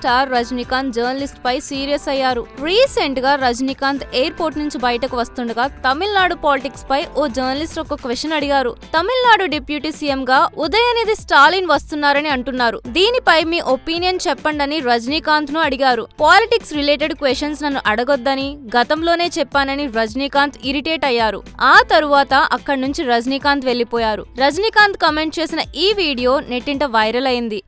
Star Rajinikanth journalist పై serious అయ్యారు. Recent గా Rajinikanth airport నుంచి బయటకు వస్తుండగా తమిళనాడు పాలిటిక్స్ పై ఓ జర్నలిస్ట్ ఒక క్వశ్చన్ అడిగారు. తమిళనాడు డిప్యూటీ సీఎం గా ఉదయనిధి స్టాలిన్ వస్తున్నారని అంటున్నారు. దీనిపై మీ ఒపీనియన్ చెప్పండి రజనీకాంత్ ను అడిగారు. పాలిటిక్స్ రిలేటెడ్ క్వశ్చన్స్ నన్ను అడగొద్దని గతంలోనే చెప్పానని రజనీకాంత్ ఇరిటేట్ అయ్యారు. ఆ తరువాత అక్కడి నుంచి రజనీకాంత్ వెళ్లిపోయారు. రజనీకాంత్ కమెంట్ చేసిన ఈ వీడియో నెట్టింట వైరల్ అయింది.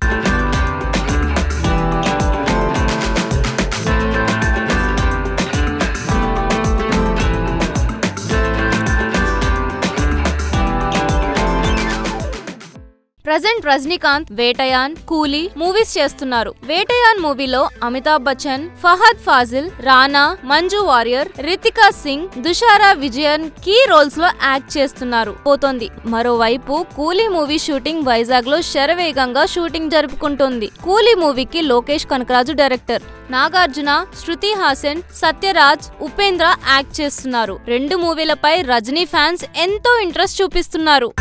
ప్రజెంట్ రజనీకాంత్ వేటయాన్, కూలీ మూవీస్ చేస్తున్నారు. వేటయాన్ మూవీలో అమితాబ్ బచ్చన్, ఫహద్ ఫాజిల్, రానా, మంజు వారియర్, రితికా సింగ్, దుషారా విజయన్ కీ రోల్స్ లో యాక్ట్ చేస్తున్నారు పోతోంది. మరోవైపు కూలీ మూవీ షూటింగ్ వైజాగ్ లో శరవేగంగా షూటింగ్ జరుపుకుంటోంది. కూలీ మూవీకి లోకేష్ కనకరాజు డైరెక్టర్. నాగార్జున, శృతి హాసన్, సత్యరాజ్, ఉపేంద్ర యాక్ట్ చేస్తున్నారు. రెండు మూవీలపై రజనీ ఫ్యాన్స్ ఎంతో ఇంట్రెస్ట్ చూపిస్తున్నారు.